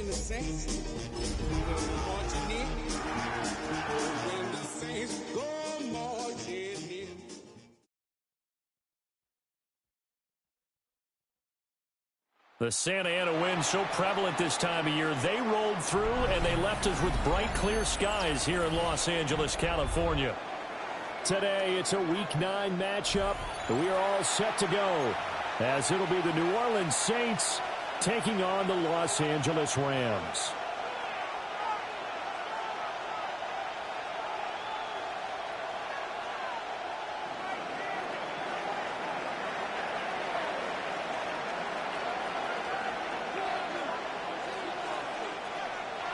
when the Saints go marching in. Oh, when the Saints go marching in. The Santa Ana wind so prevalent this time of year. They rolled through, and they left us with bright, clear skies here in Los Angeles, California. Today, it's a Week 9 matchup. We are all set to go, as it'll be the New Orleans Saints taking on the Los Angeles Rams.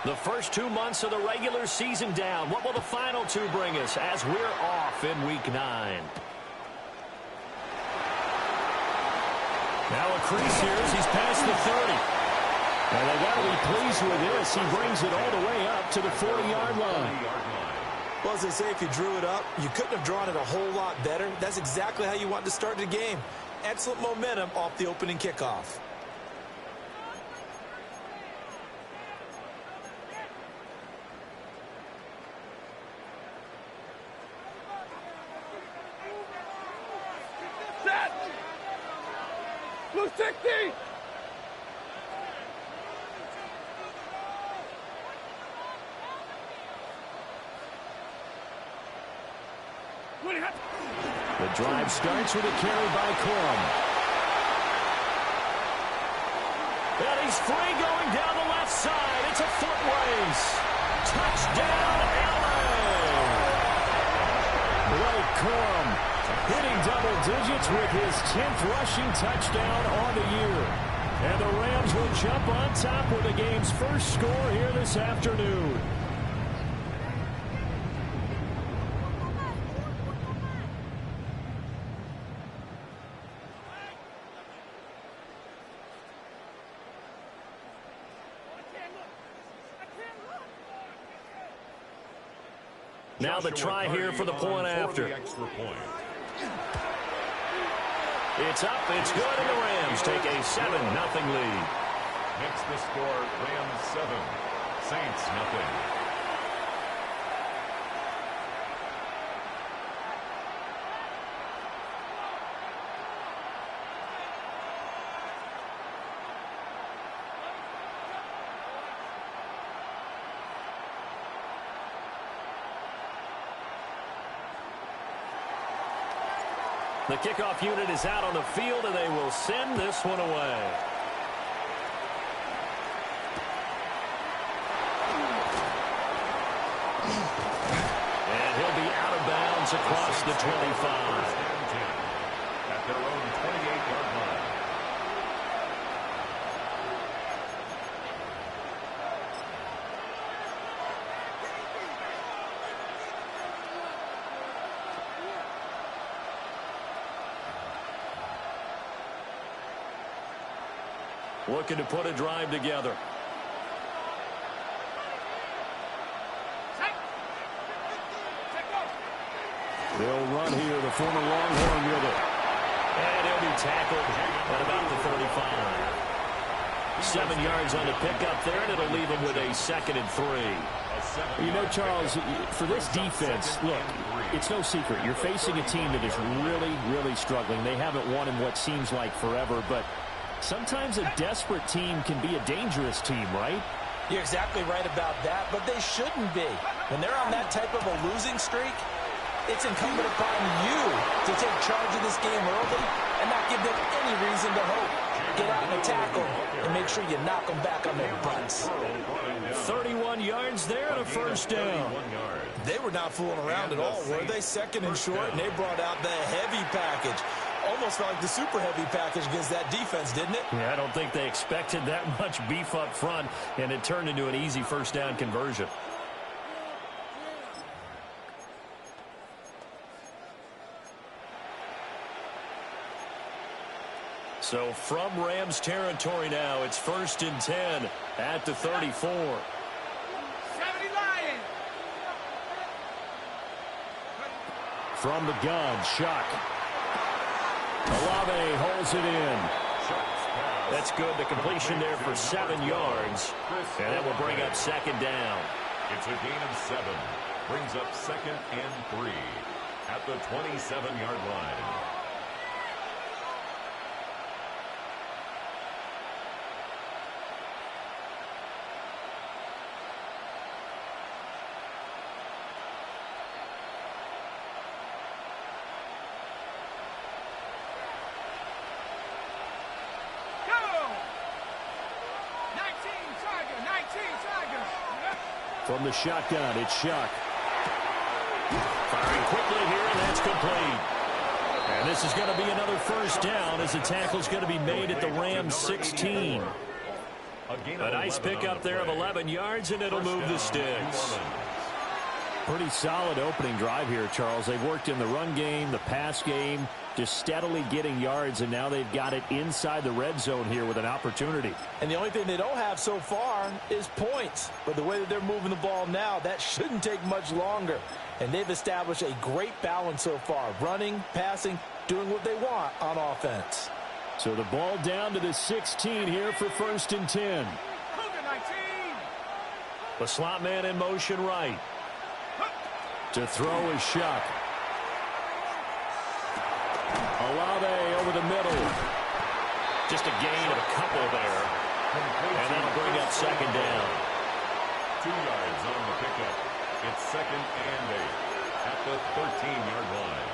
The first 2 months of the regular season down. What will the final 2 bring us as we're off in Week 9? Now a crease here as he's past the 30. And they got to be pleased with this. He brings it all the way up to the 40-yard line. Well, as they say, if you drew it up, you couldn't have drawn it a whole lot better. That's exactly how you want to start the game. Excellent momentum off the opening kickoff. Blue 60! The drive starts with a carry by Corum. And he's free going down the left side. It's a foot race. Touchdown, LA! Blake Corum hitting double digits with his 10th rushing touchdown on the year. And the Rams will jump on top with the game's first score here this afternoon. Now the try here for the point after. It's up, it's good, and the Rams take a 7-0 lead. Next the score, Rams 7, Saints 0. The kickoff unit is out on the field, and they will send this one away. And he'll be out of bounds across the 25. At their own 28-yard line. Looking to put a drive together. They'll run here, the former Longhorn with it. And he'll be tackled at about the 35. 7 yards on the pickup there, and it'll leave him with a 2nd and 3. You know, Charles, for this defense, look, it's no secret. You're facing a team that is really, really struggling. They haven't won in what seems like forever, but sometimes a desperate team can be a dangerous team, right? You're exactly right about that, but they shouldn't be. When they're on that type of a losing streak, it's incumbent upon you to take charge of this game early and not give them any reason to hope. Get out and tackle and make sure you knock them back on their butts. 31 yards there and a first down. They were not fooling around at all, were they? 2nd and short, and they brought out the heavy package. Almost felt like the super heavy package against that defense, didn't it? Yeah, I don't think they expected that much beef up front, and it turned into an easy first down conversion. So from Rams territory now, it's 1st and 10 at the 34. 70 Lions. From the gun, Shuck. Olave holds it in. Shuck's pass That's good. The completion there for 7 yards. And that will bring up second down. It's a gain of 7. Brings up 2nd and 3 at the 27-yard line. From the shotgun, it's Shuck. Firing quickly here, and that's complete. And this is going to be another first down as the tackle's going to be made at the Rams 16. A nice pickup there of 11 yards, and it'll move the sticks. Pretty solid opening drive here, Charles. They've worked in the run game, the pass game, just steadily getting yards, and now they've got it inside the red zone here with an opportunity. And the only thing they don't have so far is points. But the way that they're moving the ball now, that shouldn't take much longer. And they've established a great balance so far. Running, passing, doing what they want on offense. So the ball down to the 16 here for 1st and 10. The slot man in motion right. To throw is Shuck. Olave over the middle. Just a gain of a couple there. And that'll bring up second down. 2 yards on the pickup. It's 2nd and 8 at the 13-yard line.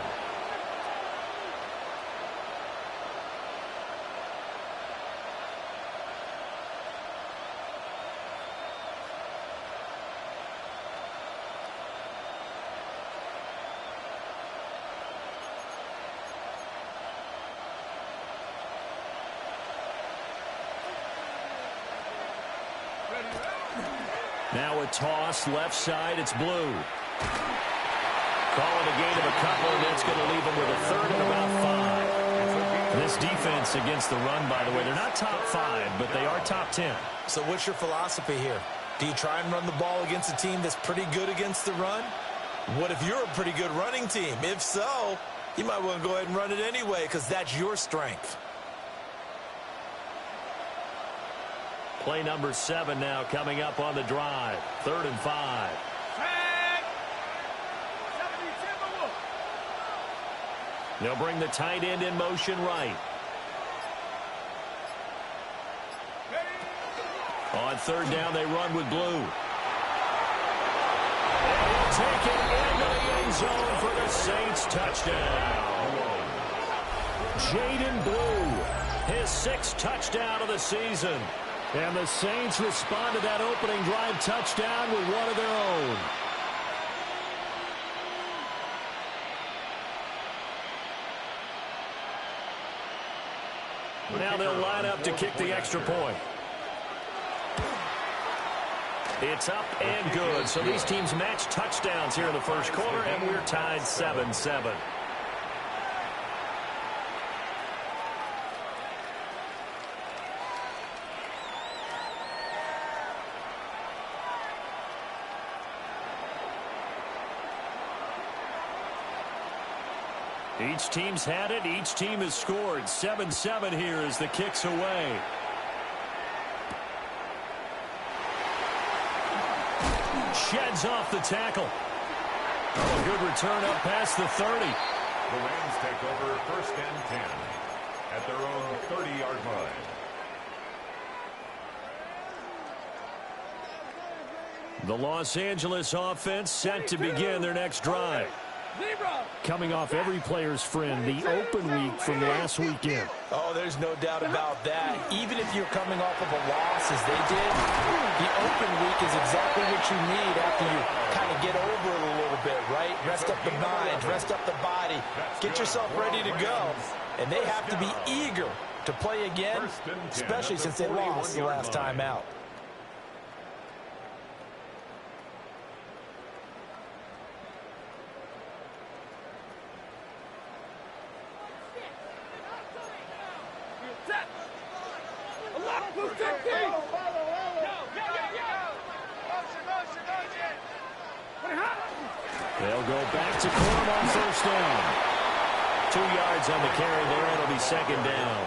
Now a toss, left side, it's Blue. Calling a gain of a couple, and that's going to leave them with a 3rd and about 5. This defense against the run, by the way, they're not top 5, but they are top 10. So what's your philosophy here? Do you try and run the ball against a team that's pretty good against the run? What if you're a pretty good running team? If so, you might want to go ahead and run it anyway because that's your strength. Play number 7 now coming up on the drive. 3rd and 5. They'll bring the tight end in motion right. On 3rd down, they run with Blue. Take it into the end zone for the Saints touchdown. Jaden Blue, his 6th touchdown of the season. And the Saints respond to that opening drive touchdown with one of their own. Now they'll line up to kick the extra point. It's up and good. So these teams match touchdowns here in the first quarter, and we're tied 7-7. Each team's had it. Each team has scored. 7-7 here as the kick's away. Sheds off the tackle. Oh, a good return up past the 30. The Rams take over 1st and 10 at their own 30-yard line. The Los Angeles offense set to begin their next drive. Coming off every player's friend, the open week from last weekend. Oh, there's no doubt about that. Even if you're coming off of a loss as they did, the open week is exactly what you need after you kind of get over it a little bit, right? Rest up the mind, rest up the body, get yourself ready to go. And they have to be eager to play again, especially since they lost the last time out. They'll go back to Corum on 1st down. 2 yards on the carry there. It'll be 2nd down.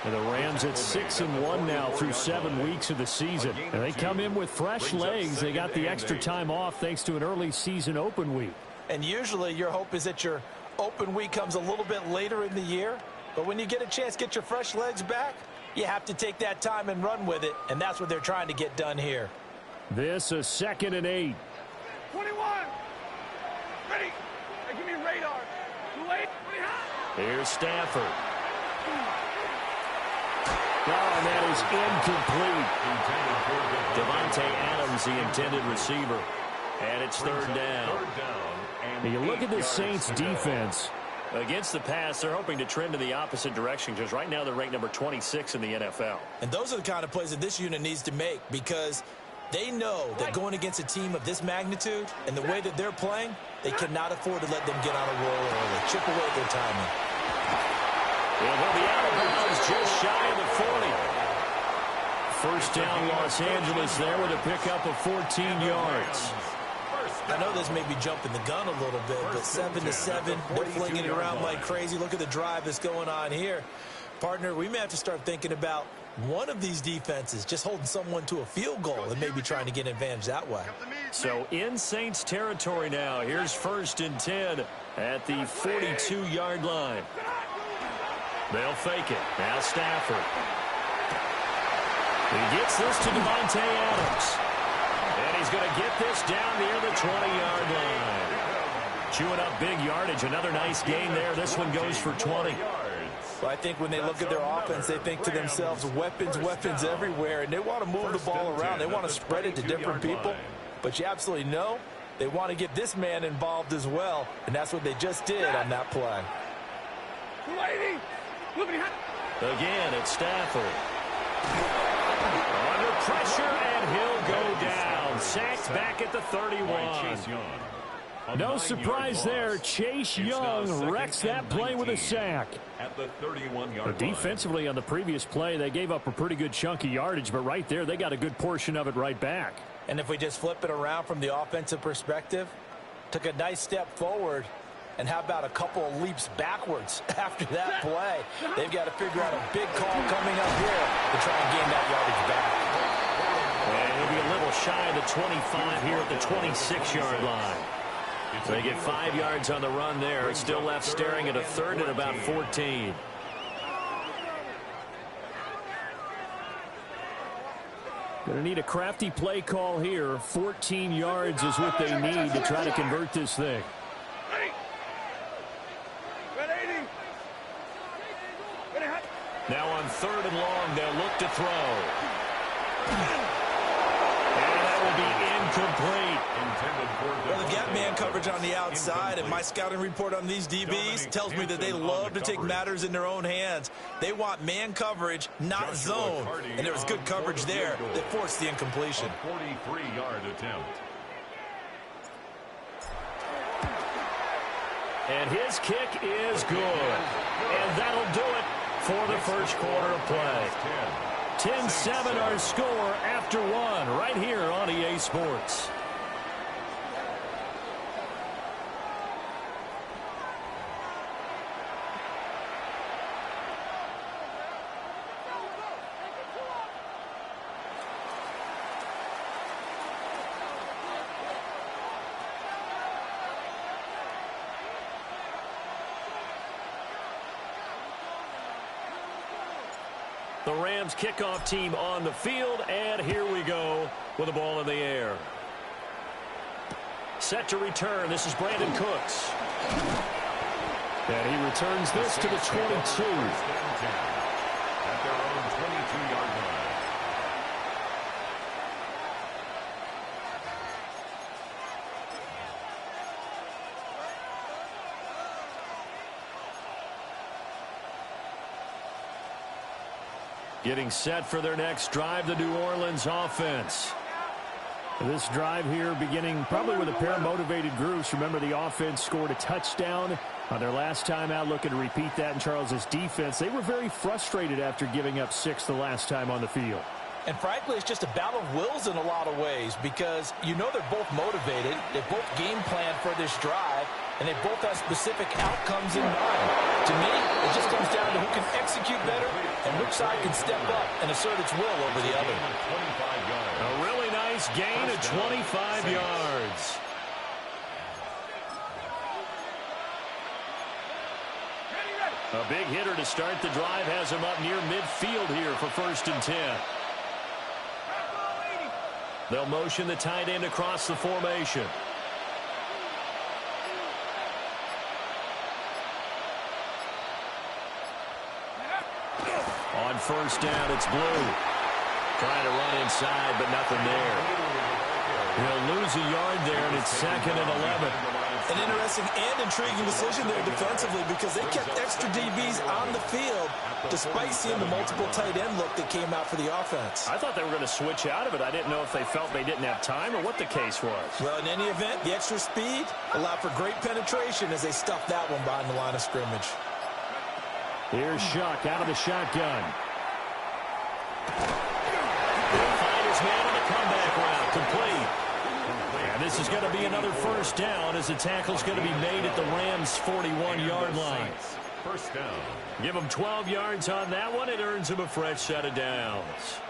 And the Rams at 6-1 now through 7 weeks of the season. And they come in with fresh legs. They got the extra time off thanks to an early season open week. And usually your hope is that your open week comes a little bit later in the year. But when you get a chance to get your fresh legs back, you have to take that time and run with it. And that's what they're trying to get done here. This a 2nd and 8. 21. Ready. Hey, give me radar. Too late. Here's Stafford. Oh, and that is incomplete. Devontae Adams, the intended receiver. And it's 3rd down. And you look at the Saints defense. Against the pass, they're hoping to trend in the opposite direction because right now they're ranked number 26 in the NFL. And those are the kind of plays that this unit needs to make because they know that going against a team of this magnitude and the way that they're playing, they cannot afford to let them get on a roll early. Chip away at their timing. And he'll be out of bounds just shy of the 40. First down, Los Angeles there with a pickup of 14 yards. I know this may be jumping the gun a little bit, but 7-7, they're flinging it around like crazy. Look at the drive that's going on here. Partner, we may have to start thinking about one of these defenses just holding someone to a field goal and maybe trying to get an advantage that way. So in Saints territory now. Here's 1st and 10 at the 42-yard line. They'll fake it. Now Stafford. He gets this to Devontae Adams. And he's going to get this down near the 20-yard line. Chewing up big yardage. Another nice gain there. This one goes for 20. Well, I think when they look at their offense, they think to themselves, weapons, weapons everywhere, and they want to move the ball around. They want to spread it to different people. But you absolutely know they want to get this man involved as well, and that's what they just did on that play. Again, it's Stafford. Under pressure, and he'll go down. Sacked back at the 31. No surprise there. Chase Young wrecks that play with a sack. At the 31-yard line. Defensively on the previous play, they gave up a pretty good chunk of yardage, but right there, they got a good portion of it right back. And if we just flip it around from the offensive perspective, took a nice step forward, and how about a couple of leaps backwards after that play? They've got to figure out a big call coming up here to try and gain that yardage back. And he'll be a little shy of the 25 here at the 26-yard line. So they get 5 yards on the run there. It's still left staring at a 3rd and about 14. Going to need a crafty play call here. 14 yards is what they need to try to convert this thing. Now on 3rd and long, they'll look to throw. And that will be incomplete. Well, they've got man coverage on the outside, and my scouting report on these DBs tells me that they love to take matters in their own hands. They want man coverage, not zone. And there was good coverage there that forced the incompletion. 43-yard attempt. And his kick is good. And that'll do it for the first quarter of play. 10-7 our score after 1 right here on EA Sports. The Rams kickoff team on the field, and here we go with the ball in the air. Set to return. This is Brandon Cooks. And he returns this to the 22. At their own 22-yard line. Getting set for their next drive, the New Orleans offense. This drive here beginning probably with a pair of motivated groups. Remember, the offense scored a touchdown on their last time out, looking to repeat that in Charles's defense. They were very frustrated after giving up 6 the last time on the field. And frankly, it's just a battle of wills in a lot of ways because you know they're both motivated. They both game plan for this drive, and they both have specific outcomes in mind. To me, it just comes down to who can execute better and which side can step up and assert its will over the other. A really nice gain of 25 yards. A big hitter to start the drive has him up near midfield here for 1st and 10. They'll motion the tight end across the formation. On 1st down, it's Blue. Trying to run inside, but nothing there. He'll lose a yard there, and it's 2nd and 11. An interesting and intriguing decision there defensively because they kept extra DBs on the field despite seeing the multiple tight end look that came out for the offense. I thought they were going to switch out of it. I didn't know if they felt they didn't have time or what the case was. Well, in any event, the extra speed allowed for great penetration as they stuffed that one behind the line of scrimmage. Here's Shuck out of the shotgun. He'll find his man on the comeback route. Complete. And this is going to be another 1st down as the tackle's going to be made at the Rams' 41-yard line. 1st down. Give him 12 yards on that one. It earns him a fresh set of downs.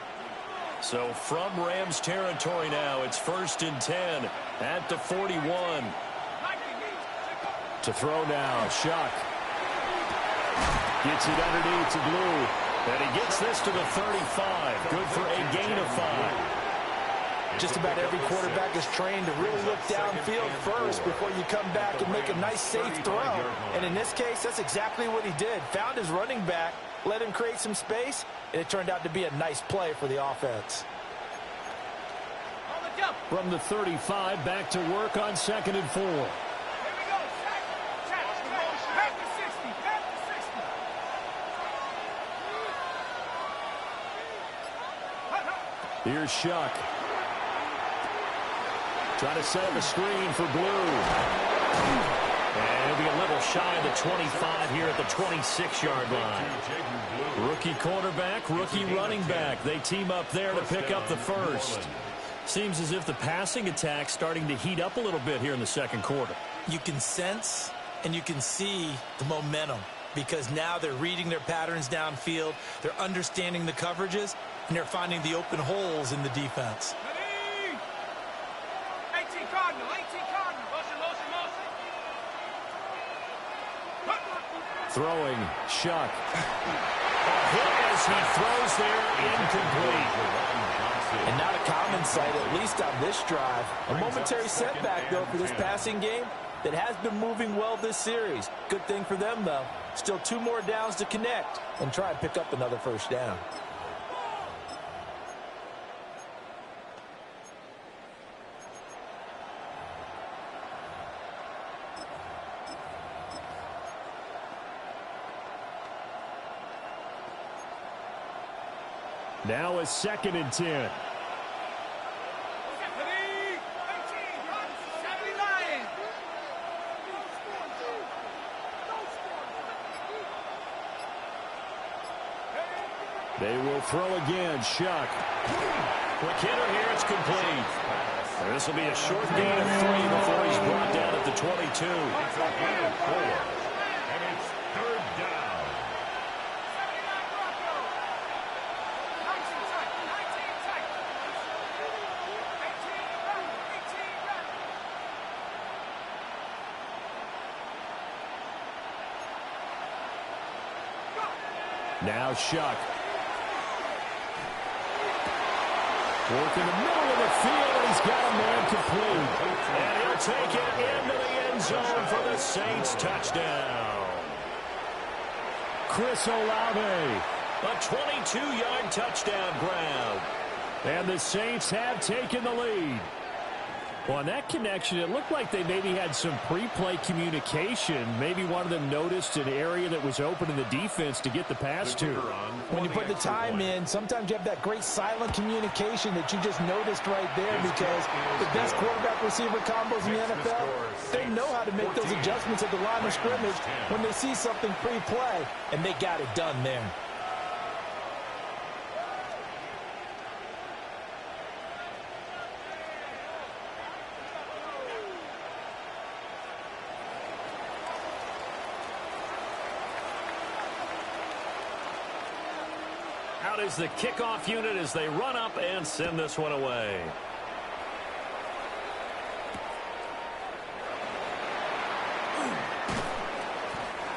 So from Rams territory now, it's 1st and 10 at the 41. To throw now, Shuck. Gets it underneath to Blue. And he gets this to the 35. Good for a gain of 5. Just about every quarterback is trained to really look downfield first before you come back and make a nice, safe throw. And in this case, that's exactly what he did. Found his running back, let him create some space, and it turned out to be a nice play for the offense. From the 35, back to work on 2nd and 4. Here's Shuck. Trying to set up a screen for Blue. And he'll be a little shy of the 25 here at the 26-yard line. Rookie quarterback, rookie running back. They team up there to pick up the 1st. Seems as if the passing attack's starting to heat up a little bit here in the 2nd quarter. You can sense and you can see the momentum because now they're reading their patterns downfield, they're understanding the coverages, and they're finding the open holes in the defense. Throwing, Shuck. A hit as he throws there, incomplete. And not a common sight, at least on this drive. A momentary setback, though, for this passing game that has been moving well this series. Good thing for them, though. Still 2 more downs to connect and try and pick up another 1st down. Now a 2nd and 10. They will throw again. Shuck. Quick hitter here. It's complete. This will be a short gain of 3 before he's brought down at the 22. It's a gain of 4. And it's 3rd down. Now Shuck. Work in the middle of the field, and he's got a man complete. And he'll take it into the end zone for the Saints touchdown. Chris Olave. A 22-yard touchdown grab. And the Saints have taken the lead. Well, on that connection, it looked like they maybe had some pre-play communication. Maybe one of them noticed an area that was open in the defense to get the pass to. When you put the time in, sometimes you have that great silent communication that you just noticed right there because the best quarterback-receiver combos in the NFL, they know how to make those adjustments at the line of scrimmage when they see something pre-play, and they got it done there. Out is the kickoff unit as they run up and send this one away.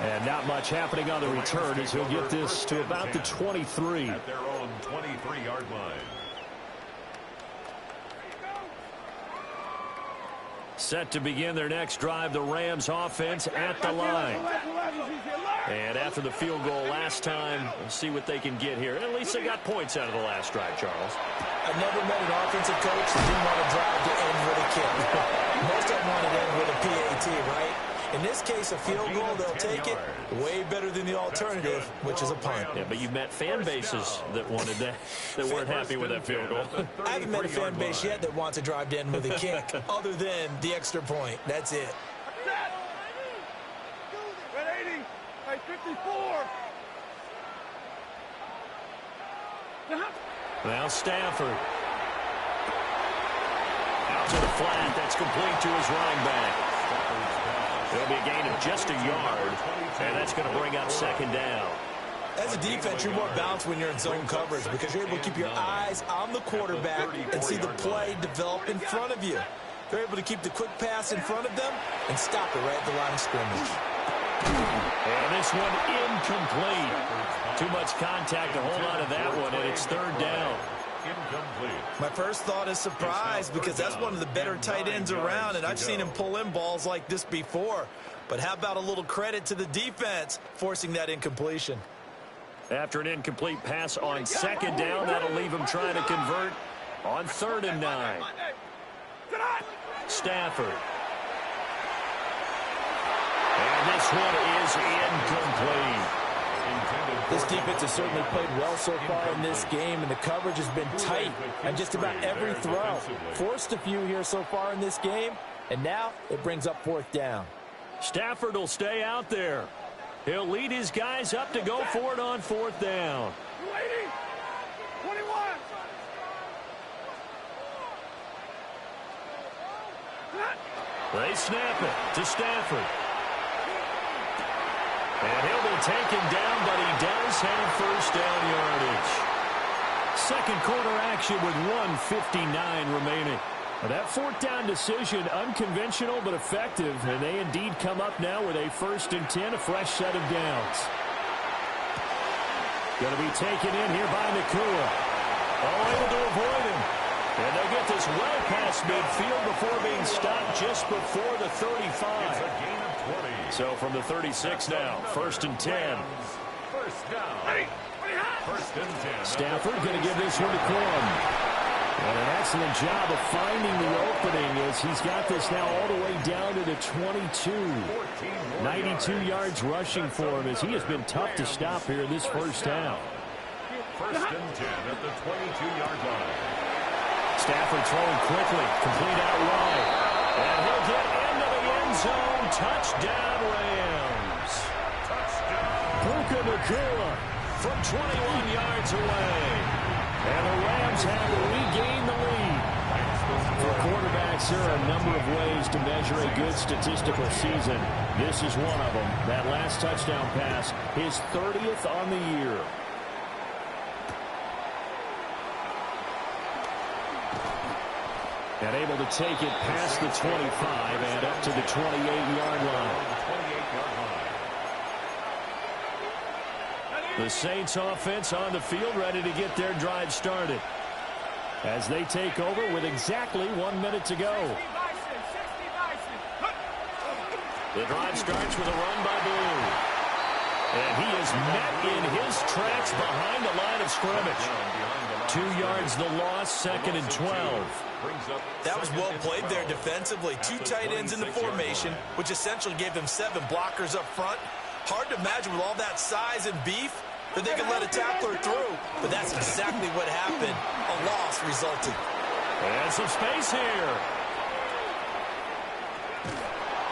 And not much happening on the return as he'll get this to about the 23. At their own 23-yard line. Set to begin their next drive, the Rams offense at the line. And after the field goal last time, we'll see what they can get here. At least they got points out of the last drive, Charles. I've never met an offensive coach that didn't want to drive to end with a kick. Most of them want to end with a PAT, right? In this case, a field goal, they'll take it. Way better than the alternative, which is a punt. Yeah, but you've met fan bases that wanted that, that weren't happy with that field goal. I haven't met a fan base yet that wants to drive to end with a kick, other than the extra point. That's it. Red 80, right 54. Now Stafford. Out to the flat. That's complete to his running back. It'll be a gain of just a yard, and that's going to bring up second down. As a defense, you're more balanced when you're in zone coverage because you're able to keep your eyes on the quarterback and see the play develop in front of you. They're able to keep the quick pass in front of them and stop it right at the line of scrimmage. And this one incomplete. Too much contact to hold on to that one, and it's third down. Incomplete. My first thought is surprise because that's one of the better tight ends around, and I've seen him pull in balls like this before. But how about a little credit to the defense forcing that incompletion? After an incomplete pass on second down, that'll leave him trying to convert on 3rd and 9. Stafford. And this one is incomplete. This defense has certainly played well so far in this game, and the coverage has been tight on just about every throw. Forced a few here so far in this game, and now it brings up 4th down. Stafford will stay out there. He'll lead his guys up to go for it on 4th down. 21. They snap it to Stafford. And he'll be taken down, but he does have 1st down yardage. Second quarter action with 1:59 remaining. Well, that 4th down decision, unconventional but effective, and they indeed come up now with a 1st and 10, a fresh set of downs. Going to be taken in here by Nakua. All able to avoid him. And they'll get this well past midfield before being stopped just before the 35. It's a gain of 20. So from the 36 now, 1st and 10. First down. 1st and 10. Stafford going to give this one to Corum. And an excellent job of finding the opening as he's got this now all the way down to the 22. 92 yards rushing for him as he has been tough to stop here in this first half. 1st and 10 at the 22-yard line. Stafford throwing quickly, complete out wide. And he'll get into the end zone. Touchdown, Rams. Puka Nakua from 21 yards away. And the Rams have regained the lead. For quarterbacks, there are a number of ways to measure a good statistical season. This is one of them. That last touchdown pass, his 30th on the year. And able to take it past the 25 and up to the 28-yard line. The Saints offense on the field ready to get their drive started as they take over with exactly 1 minute to go. The drive starts with a run by Blue. And he is met in his tracks behind the line of scrimmage. 2 yards the loss, 2nd and 12. That was well played there defensively. 2 tight ends in the formation, which essentially gave them 7 blockers up front. Hard to imagine with all that size and beef that they could let a tackler through. But that's exactly what happened. A loss resulted. And some space here.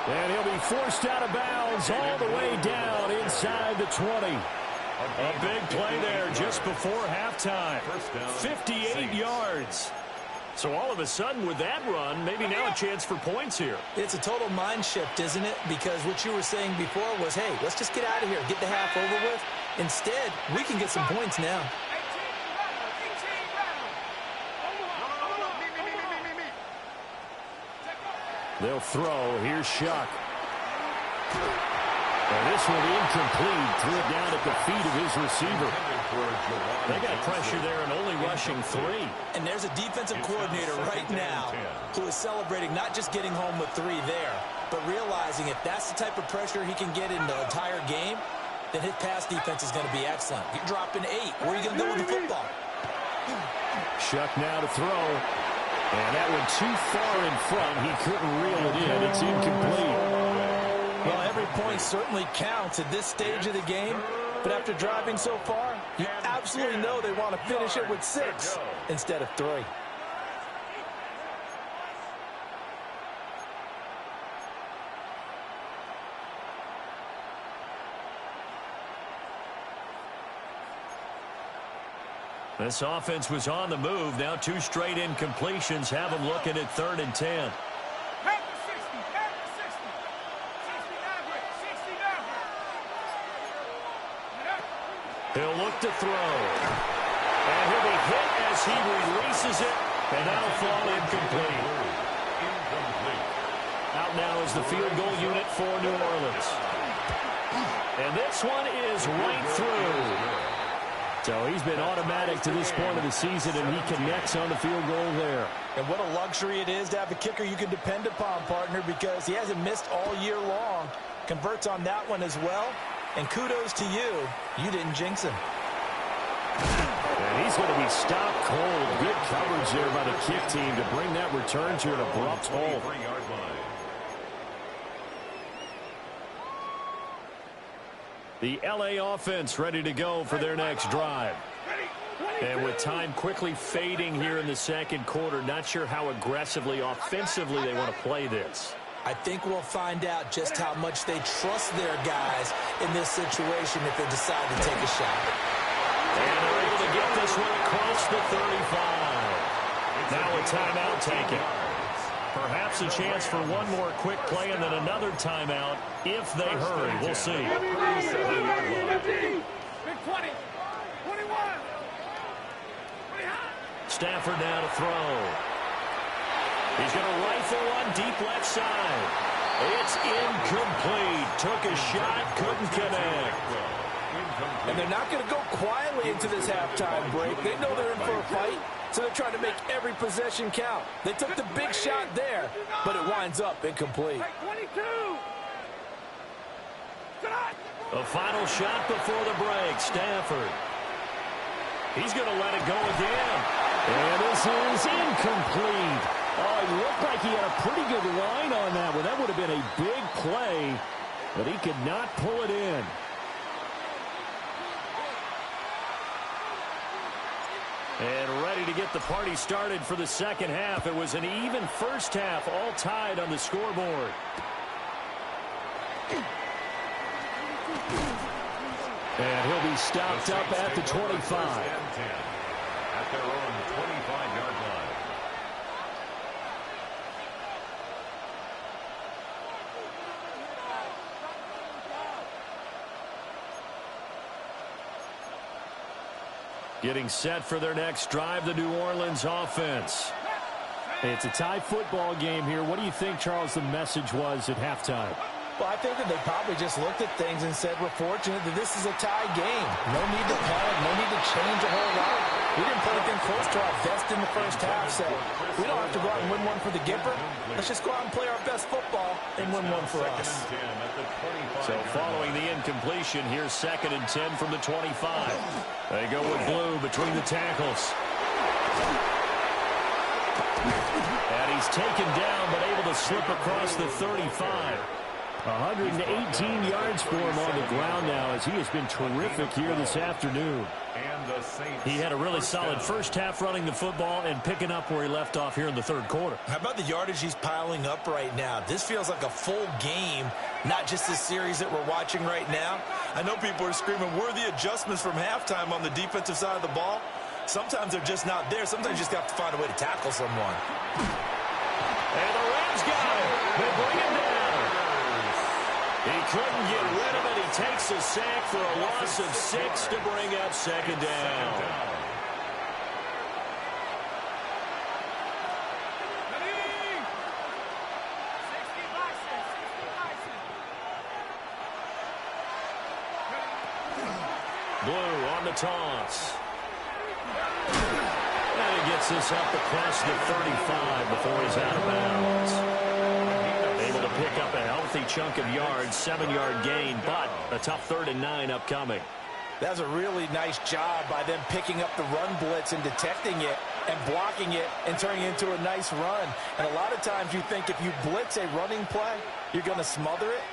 And he'll be forced out of bounds all the way down inside the 20. A big play there just before halftime. 58 yards. So all of a sudden with that run, maybe now a chance for points here. It's a total mind shift, isn't it? Because what you were saying before was, hey, let's just get out of here, get the half over with. Instead, we can get some points now. They'll throw. Here's Shuck. And this one incomplete. Threw it down at the feet of his receiver. They got pressure there and only rushing 3. And there's a defensive coordinator right now who is celebrating not just getting home with 3 there, but realizing if that's the type of pressure he can get in the entire game, then his pass defense is going to be excellent. You're dropping 8. Where are you going to go with the football? Shuck now to throw. And that one too far in front. He couldn't reel it in. It's incomplete. Well, every point certainly counts at this stage of the game. But after driving so far, you absolutely know they want to finish it with 6 instead of 3. This offense was on the move. Now 2 straight incompletions have them looking at 3rd and 10. He'll look to throw. And he'll be hit as he releases it. And that'll fall incomplete. Out now is the field goal unit for New Orleans. And this one is right through. So he's been automatic to this point of the season, and he connects on the field goal there. And what a luxury it is to have a kicker you can depend upon, partner, because he hasn't missed all year long. Converts on that one as well. And kudos to you. You didn't jinx him. And he's going to be stopped cold. Good coverage there by the kick team to bring that return to an abrupt halt. The LA offense ready to go for their next drive. And with time quickly fading here in the second quarter, not sure how aggressively, offensively they want to play this. I think we'll find out just how much they trust their guys in this situation if they decide to take a shot. And they're able to get this one across the 35. Now a timeout taken. Perhaps a chance for one more quick play and then another timeout if they hurry. We'll see. Stafford now to throw. He's going to rifle one deep left side. It's incomplete. Took a shot, couldn't connect. And they're not going to go quietly into this halftime break. They know they're in for a fight, so they're trying to make every possession count. They took the big shot there, but it winds up incomplete. A final shot before the break. Stafford. He's going to let it go again. And this is incomplete. Oh, it looked like he had a pretty good line on that one. That would have been a big play, but he could not pull it in. And ready to get the party started for the second half. It was an even first half, all tied on the scoreboard. And he'll be stopped up at the 25. At their own 25-yard line. Getting set for their next drive, the New Orleans offense. It's a tie football game here. What do you think, Charles, the message was at halftime? Well, I think that they probably just looked at things and said, we're fortunate that this is a tie game. No need to panic, no need to change a whole lot. We didn't put anything close to our best in the first half, so we don't have to go out and win one for the Gipper. Let's just go out and play our best football and win one for us. So following the incompletion, here's 2nd and 10 from the 25. They go with blue between the tackles. And he's taken down but able to slip across the 35. 118 yards for him on the ground now as he has been terrific here this afternoon. He had a really solid first half running the football and picking up where he left off here in the third quarter. How about the yardage he's piling up right now? This feels like a full game, not just this series that we're watching right now. I know people are screaming, where are the adjustments from halftime on the defensive side of the ball? Sometimes they're just not there. Sometimes you just have to find a way to tackle someone. And the Rams got him. They bring him down. He couldn't get rid of it. He takes a sack for a loss of 6 to bring up 2nd down. Blue on the toss. And he gets this up across the 35 before he's out of bounds. Able to pick up a healthy chunk of yards, 7-yard gain, but a tough 3rd and 9 upcoming. That's a really nice job by them picking up the run blitz and detecting it and blocking it and turning it into a nice run. And a lot of times you think if you blitz a running play, you're going to smother it.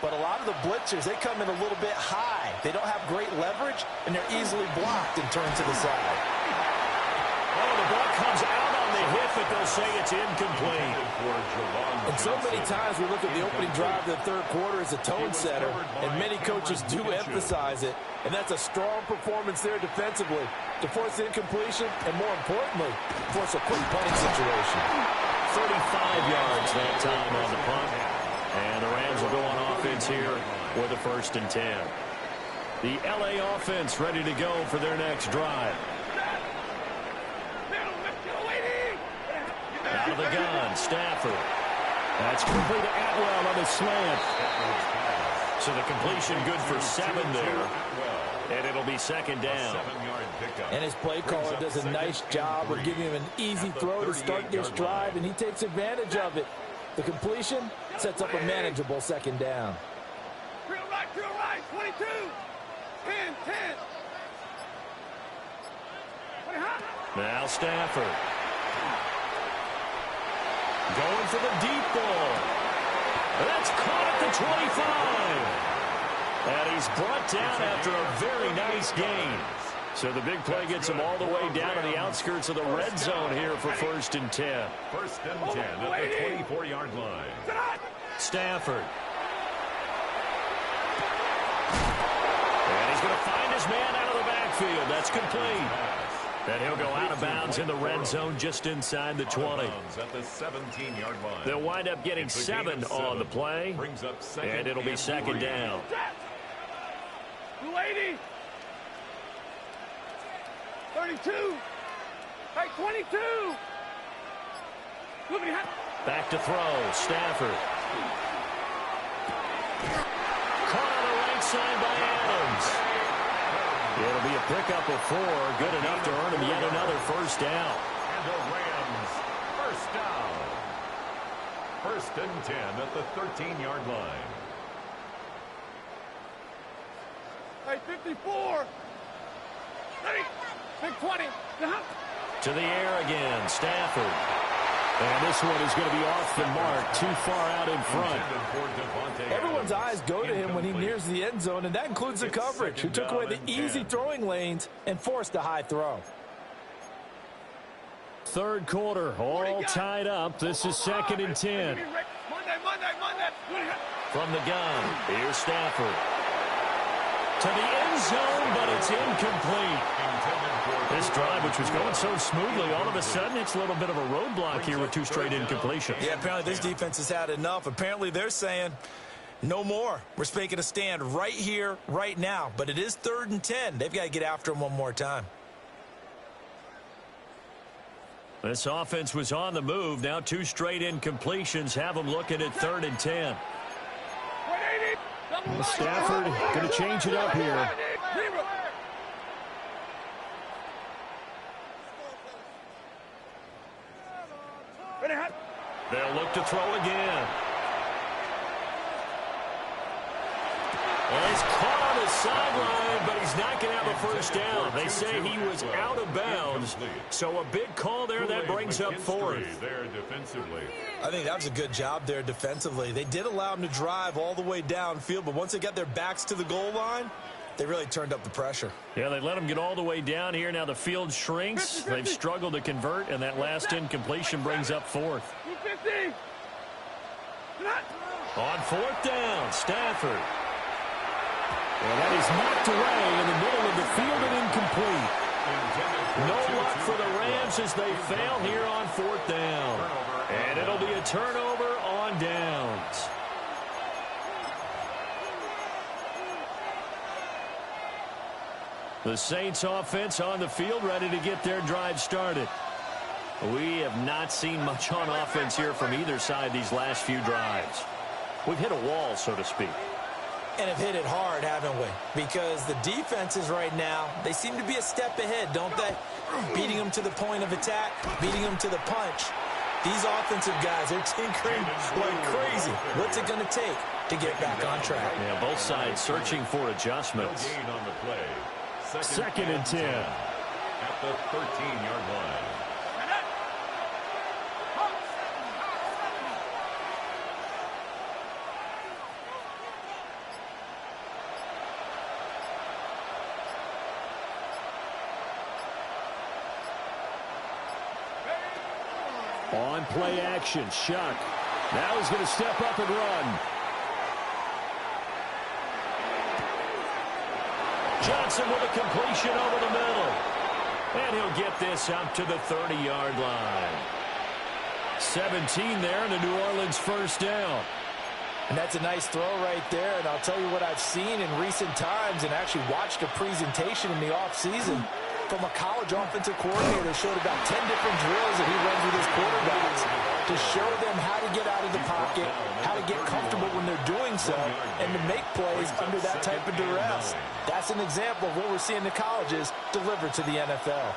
But a lot of the blitzers, they come in a little bit high. They don't have great leverage, and they're easily blocked and turned to the side. Oh, the ball comes out on the hit, but they'll say it's incomplete. And so many times we look at the opening drive of the third quarter as a tone setter, and many coaches do emphasize it. And that's a strong performance there defensively to force incompletion and, more importantly, force a quick punting situation. 35 yards that time on the punt. And the Rams will go on offense here with a 1st and 10. The LA offense ready to go for their next drive. Out of the gun, Stafford. That's complete to Atwell on the slant. So the completion good for 7 there. And it'll be 2nd down. And his play caller does a nice job of giving him an easy throw to start this drive, and he takes advantage of it. The completion sets up a manageable 2nd down. Drill right, 22. 10. Now Stafford. Going for the deep ball. That's caught at the 25. And he's brought down after a very nice gain. So the big play gets him all the way down to the outskirts of the red zone here for 1st and 10. 1st and 10 at the 24-yard line. Stafford. And he's going to find his man out of the backfield. That's complete. And he'll go out of bounds in the red zone just inside the 20. At the 17-yard line. They'll wind up getting 7 on the play. And it'll be 2nd down. 280. 32. Hey, 22. Back to throw. Stafford. Caught on the right side by Adams. It'll be a pickup of 4. Good enough to earn him yet another 1st down. And the Rams, 1st down. 1st and 10 at the 13-yard line. Hey, 54. 30. Big 20. To the air again. Stafford. And this one is going to be off the mark, too far out in front. Everyone's eyes go to him when he nears the end zone, and that includes the coverage, who took away the easy throwing lanes and forced a high throw. 3rd quarter, all tied up. This is 2nd and 10. From the gun, here's Stafford. To the end zone, but it's incomplete. This drive, which was going so smoothly, all of a sudden it's a little bit of a roadblock here with 2 straight incompletions. Yeah, apparently this defense has had enough. Apparently they're saying, no more. We're making a stand right here, right now. But it is 3rd and 10. They've got to get after him one more time. This offense was on the move. Now 2 straight incompletions have them looking at 3rd and 10. Stafford going to change it up here. They'll look to throw again. Well, he's caught on the sideline, but he's not going to have a 1st down. They say he was out of bounds, so a big call there that brings up 4th. I think that was a good job there defensively. They did allow him to drive all the way downfield, but once they got their backs to the goal line, they really turned up the pressure. Yeah, they let him get all the way down here. Now the field shrinks. They've struggled to convert, and that last incompletion brings up 4th. On 4th down, Stafford. Well, that is knocked away in the middle of the field and incomplete. No luck for the Rams as they fail here on 4th down. And it'll be a turnover on downs. The Saints offense on the field ready to get their drive started. We have not seen much on offense here from either side these last few drives. We've hit a wall, so to speak. And have hit it hard, haven't we? Because the defenses right now, they seem to be a step ahead, don't they? Beating them to the point of attack, beating them to the punch. These offensive guys, they're tinkering like crazy. What's it going to take to get back on track? Yeah, both sides searching for adjustments. No gain on the play. Second and 10. At the 13-yard line. On play action, Shuck. Now he's going to step up and run. Johnson with a completion over the middle. And he'll get this out to the 30-yard line. 17 there, and a New Orleans first down. And that's a nice throw right there. And I'll tell you what I've seen in recent times and actually watched a presentation in the offseason from a college offensive coordinator that showed about 10 different drills that he runs with his quarterbacks to show them how to get out of the pocket, how to get comfortable when they're doing so, and to make plays under that type of duress. That's an example of what we're seeing the colleges deliver to the NFL.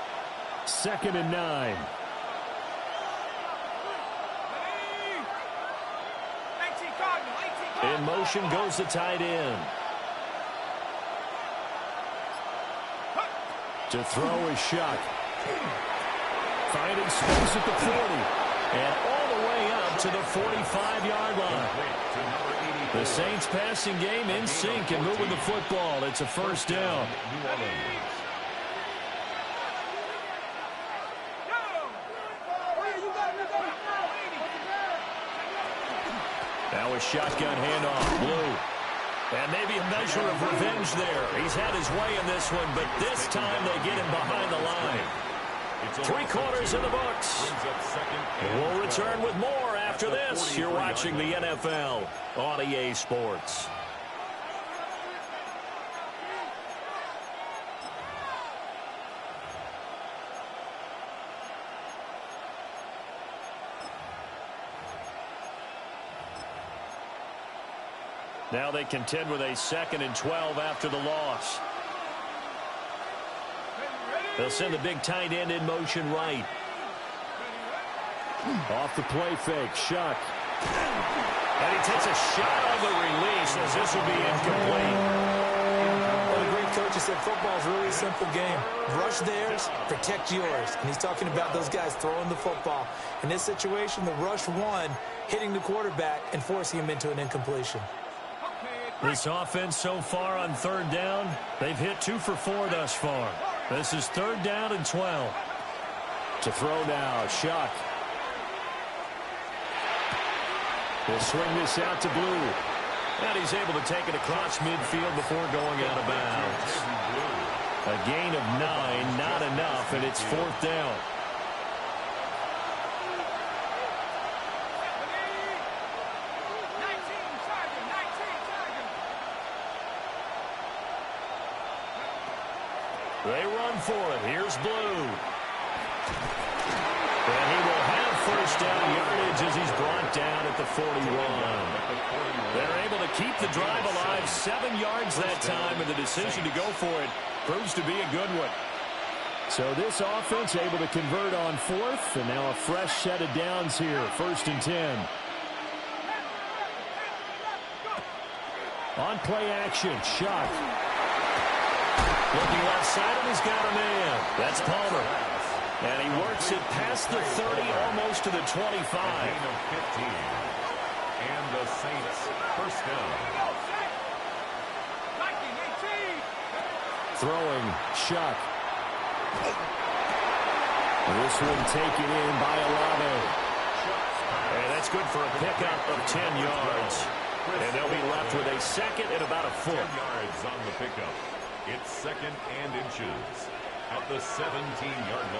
Second and 9. In motion goes the tight end. To throw is Shuck. Finding space at the 40. And all the way up to the 45-yard line. The Saints passing game in sync and moving the football. It's a first down. Now a shotgun handoff. Blue. And maybe a measure of revenge there. He's had his way in this one, but this time they get him behind the line. 3 quarters in the books. We'll return with more after this. You're watching the NFL on EA Sports. Now they contend with a 2nd and 12 after the loss. They'll send the big tight end in motion right. Off the play fake, Shuck. And he takes a shot on the release as this will be incomplete. Well, the great coach has said football is really a simple game. Rush theirs, protect yours. And he's talking about those guys throwing the football. In this situation, the rush one, hitting the quarterback and forcing him into an incompletion. This offense so far on 3rd down, they've hit 2 for 4 thus far. This is 3rd down and 12. To throw now, Shuck. He'll swing this out to Blue. And he's able to take it across midfield before going out of bounds. A gain of 9, not enough, and it's 4th down. They run for it. Here's Blue. And he will have first down yardage as he's brought down at the 41. They're able to keep the drive alive 7 yards that time, and the decision to go for it proves to be a good one. So this offense able to convert on 4th, and now a fresh set of downs here. 1st and 10. On play action, Shuck. Looking left side, and he's got a man. That's Palmer. And he works it past the 30, almost to the 25. Gain of 15. And the Saints first down. Throwing, Shuck. This one taken in by Olave. And that's good for a pickup of 10 yards. And they'll be left with a 2nd and about a foot. 10 yards on the pickup. It's 2nd and inches at the 17-yard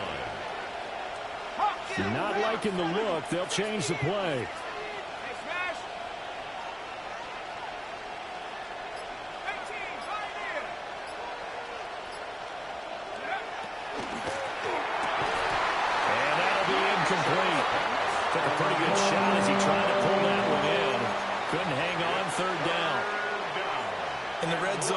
line. Not liking the look. They'll change the play. And that'll be incomplete. Took a pretty good shot as he tried to pull that one in. Couldn't hang on 3rd down.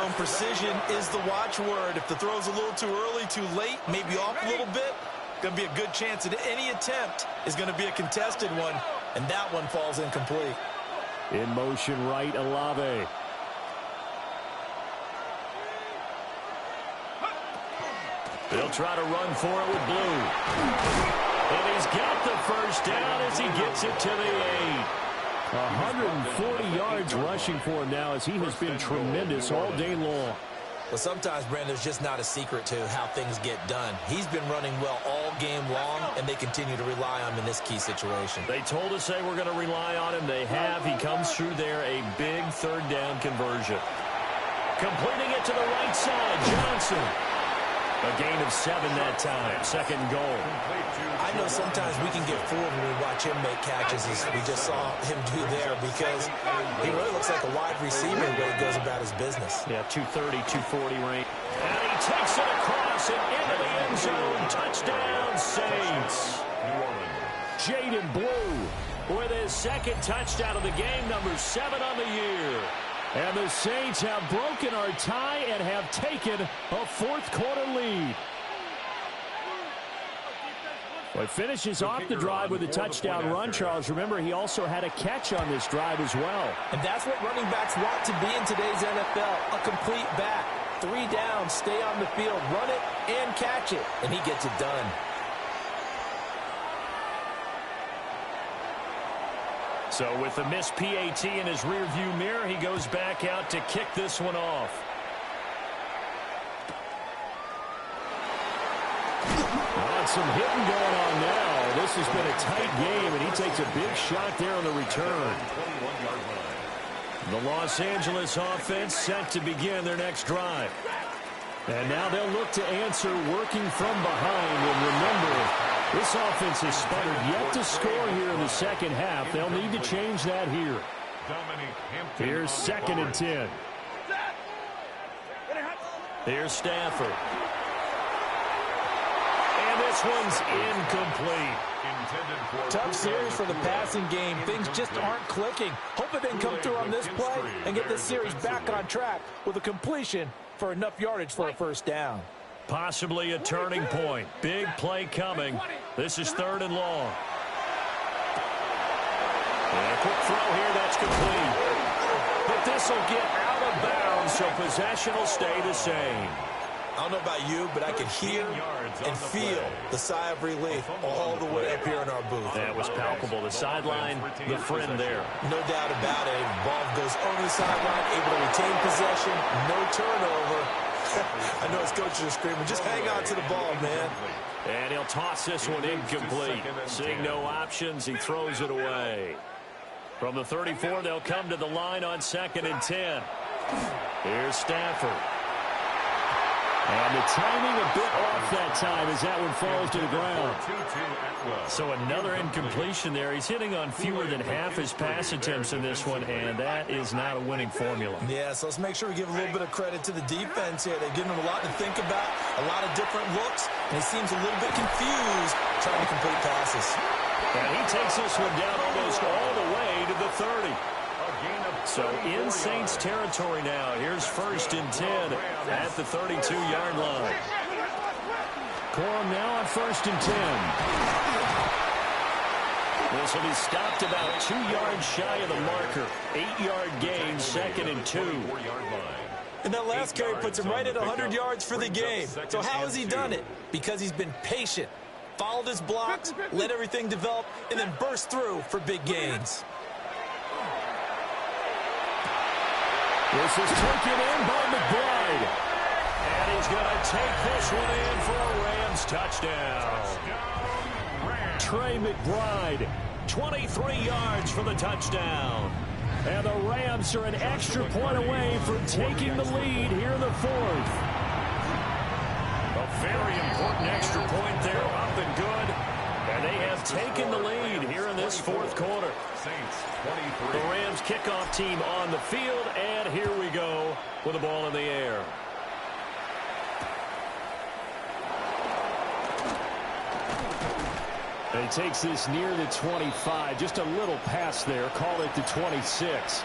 zone precision is the watchword. If the throw's a little too early, too late, maybe off a little bit, going to be a good chance that any attempt is going to be a contested one, and that one falls incomplete. In motion right, Olave. They'll try to run for it with Blue. And he's got the first down as he gets it to the 8. 140 yards rushing for him now as he has been tremendous all day long. Well, sometimes, Brandon, there's just not a secret to how things get done. He's been running well all game long, and they continue to rely on him in this key situation. They told us they were going to rely on him. They have. He comes through there, a big third down conversion. Completing it to the right side, Johnson. A gain of 7 that time. Second goal. I know sometimes we can get fooled when we watch him make catches, as we just saw him do there, because he really looks like a wide receiver the way he goes about his business. Yeah, 230, 240 range. And he takes it across and into the end zone. Touchdown, Saints. Jaden Blue with his second touchdown of the game, number 7 on the year. And the Saints have broken our tie and have taken a fourth-quarter lead. Well, it finishes off the drive with a touchdown run, Charles. Remember, he also had a catch on this drive as well. And that's what running backs want to be in today's NFL, a complete back. 3 down, stay on the field, run it, and catch it. And he gets it done. So with the missed PAT in his rearview mirror, he goes back out to kick this one off. Some hitting going on now. This has been a tight game, and he takes a big shot there on the return. The Los Angeles offense set to begin their next drive. And now they'll look to answer working from behind. And remember, this offense has sputtered yet to score here in the second half. They'll need to change that here. Here's 2nd and 10. Here's Stafford. And this one's incomplete. Tough series for the passing game. Things just aren't clicking. Hope it didn't come through on this play and get this series back on track with a completion for enough yardage for a first down. Possibly a turning point. Big play coming. This is 3rd and long. And a quick throw here. That's complete. But this will get out of bounds, so possession will stay the same. I don't know about you, but I could hear and feel the sigh of relief all the way up here in our booth. That was palpable. The sideline, the friend there. No doubt about it. Ball goes over the sideline, able to retain possession, no turnover. I know his coaches are screaming, just hang on to the ball, man. And he'll toss this one incomplete. Seeing no options, he throws it away. From the 34, they'll come to the line on 2nd and 10. Here's Stafford. And the timing a bit off that time as that one falls to the ground. So another incompletion there. He's hitting on fewer than half his pass attempts in this one, and that is not a winning formula. Yeah, so let's make sure we give a little bit of credit to the defense here. They've given him a lot to think about, a lot of different looks, and he seems a little bit confused trying to complete passes. And he takes this one down almost all the way to the 30. So in Saints territory now. Here's 1st and 10 at the 32-yard line. Corum now on 1st and 10. This will be stopped about 2 yards shy of the marker. 8-yard gain, 2nd and 2. And that last carry puts him right at 100 yards for the game. So how has he done it? Because he's been patient, followed his blocks, let everything develop, and then burst through for big gains. This is taken in by McBride. And he's going to take this one in for a Rams touchdown. Trey McBride, 23 yards for the touchdown. And the Rams are an extra point away from taking the lead here in the 4th. A very important extra point there, up and good. And they have taken the lead here in this 4th quarter. The Rams kickoff team on the field, and here we go with the ball in the air. And he takes this near the 25, just a little pass there, call it the 26.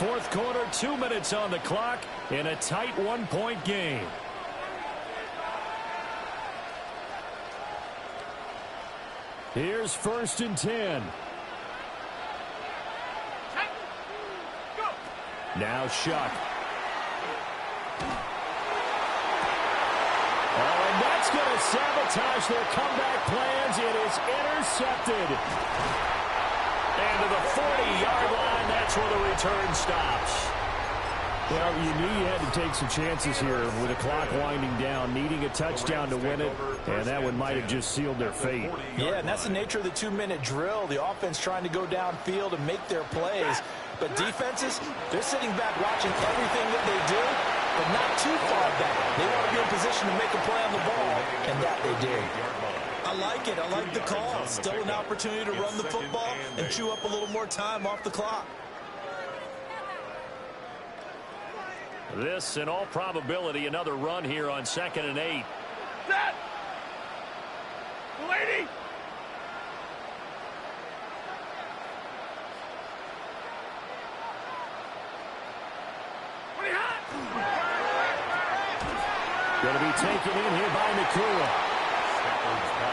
fourth quarter, 2 minutes on the clock in a tight one-point game. Here's 1st and 10. Now Shuck. Oh, and that's going to sabotage their comeback plans. It is intercepted. And to the 40-yard line, that's where the return stops. Well, you knew you had to take some chances here with the clock winding down, needing a touchdown to win it, and that one might have just sealed their fate. Yeah, and that's the nature of the 2-minute drill. The offense trying to go downfield and make their plays. But defenses, they're sitting back watching everything that they do, but not too far back. They want to be in position to make a play on the ball, and that they did. I like it. I like the call. Still an opportunity to run the football and chew up a little more time off the clock. This, in all probability, another run here on 2nd and 8. Set! Lady! Going to be taken in here by Nakua.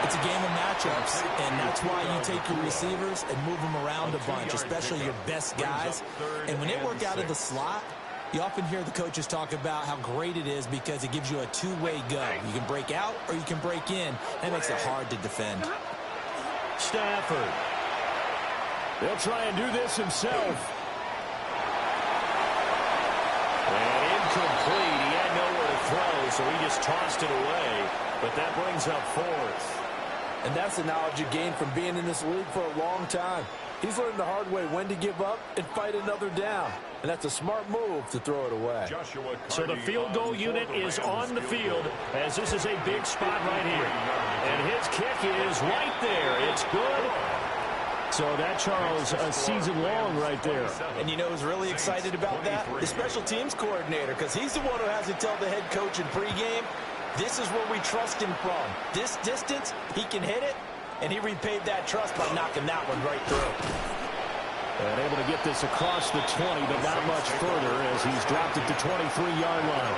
It's a game of matchups, and that's why you take your receivers and move them around a bunch, especially your best guys. And when they work out of the slot, you often hear the coaches talk about how great it is because it gives you a two-way go. You can break out or you can break in. That makes it hard to defend. Stafford. They'll try and do this himself. And incomplete. He had nowhere to throw, so he just tossed it away. But that brings up 4th. And that's the knowledge you gain from being in this league for a long time. He's learned the hard way when to give up and fight another down. And that's a smart move to throw it away. So the field goal unit is on the field as this is a big spot right here. And his kick is right there. It's good. So that, Charles, a season long right there. And you know who's really excited about that? The special teams coordinator, because he's the one who has to tell the head coach in pregame, this is where we trust him from. This distance, he can hit it, and he repaid that trust by knocking that one right through. And able to get this across the 20, but not much further as he's dropped it to 23-yard line.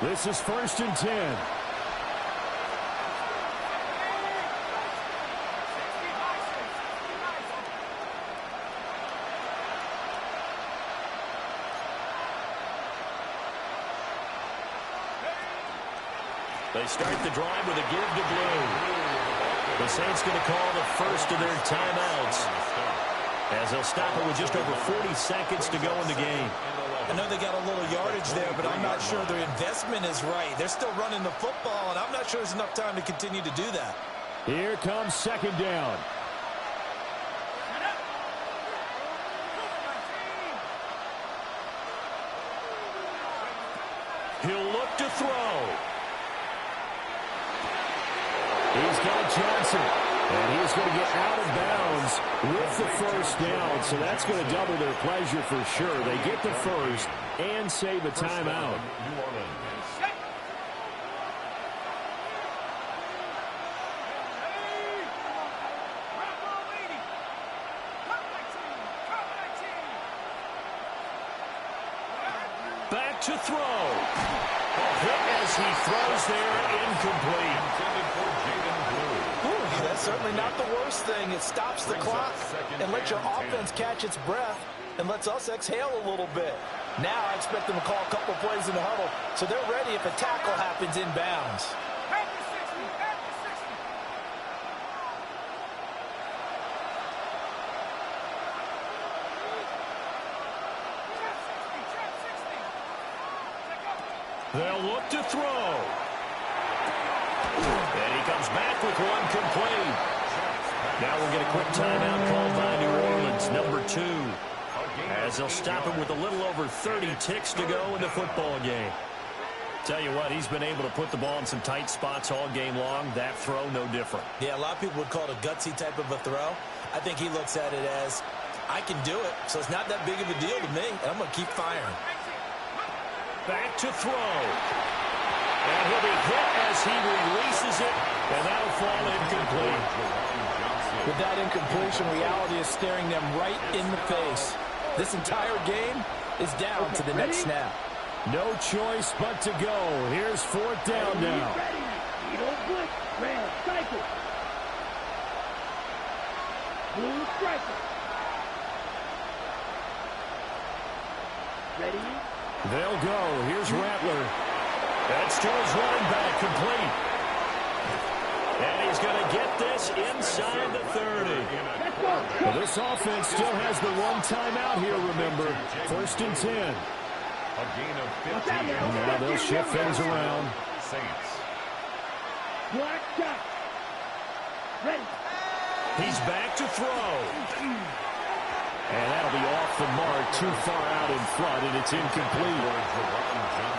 This is 1st and 10. They start the drive with a give to Blue. The Saints going to call the first of their timeouts as they'll stop it with just over 40 seconds to go in the game. I know they got a little yardage there, but I'm not sure their investment is right. They're still running the football, and I'm not sure there's enough time to continue to do that. Here comes 2nd down. He'll look to throw. He's got Johnson, and he's going to get out of bounds with the first down, so that's going to double their pleasure for sure. They get the first and save a timeout. Back to throw. Hit as he throws there, incomplete. That's certainly not the worst thing. It stops the clock and lets your offense catch its breath and lets us exhale a little bit. Now I expect them to call a couple plays in the huddle so they're ready if a tackle happens inbounds. They'll look to throw. And he comes back with one complete. Now we'll get a quick timeout called by New Orleans, number 2. As they'll stop him with a little over 30 ticks to go in the football game. Tell you what, he's been able to put the ball in some tight spots all game long. That throw, no different. Yeah, a lot of people would call it a gutsy type of a throw. I think he looks at it as, I can do it, so it's not that big of a deal to me, and I'm going to keep firing. Back to throw. And he'll be hit as he releases it, and that'll fall incomplete. With that incompletion, reality is staring them right in the face. This entire game is down to the next snap. No choice but to go. Here's fourth down now. You don't blitz. Red, cycle. Blue, striker. Ready? They'll go. Here's Rattler. That's to his running back, complete. And he's going to get this inside the 30. Well, this offense still has the one timeout here, remember. 1st and 10. A gain of 15. Now they'll shift things around. Saints. Black shot. Ready. He's back to throw. And that'll be off the mark, too far out in front, and it's incomplete.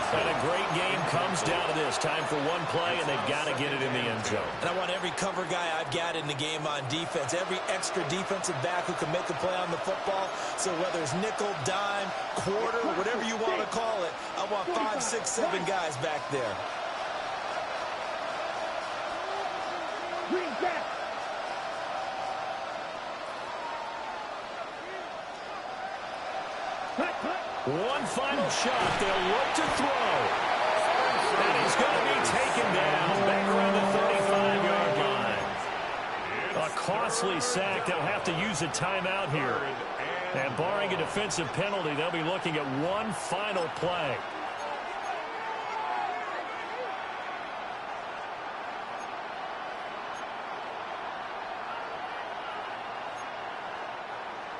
And a great game comes down to this. Time for one play, and they've got to get it in the end zone. And I want every cover guy I've got in the game on defense, every extra defensive back who can make a play on the football. So whether it's nickel, dime, quarter, whatever you want to call it, I want 5, 6, 7 guys back there. Green back. One final shot. They'll look to throw. And he's going to be taken down back around the 35-yard line. A costly sack. They'll have to use a timeout here. And barring a defensive penalty, they'll be looking at one final play.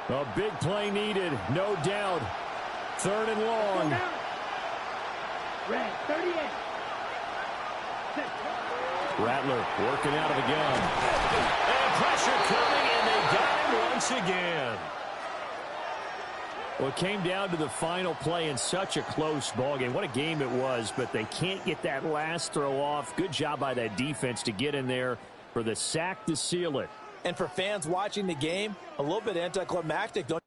A big play needed, no doubt. 3rd and long. Red, 38. Rattler working out of the gun. And pressure coming, and they got him once again. Well, it came down to the final play in such a close ballgame. What a game it was, but they can't get that last throw off. Good job by that defense to get in there for the sack to seal it. And for fans watching the game, a little bit anticlimactic. Don't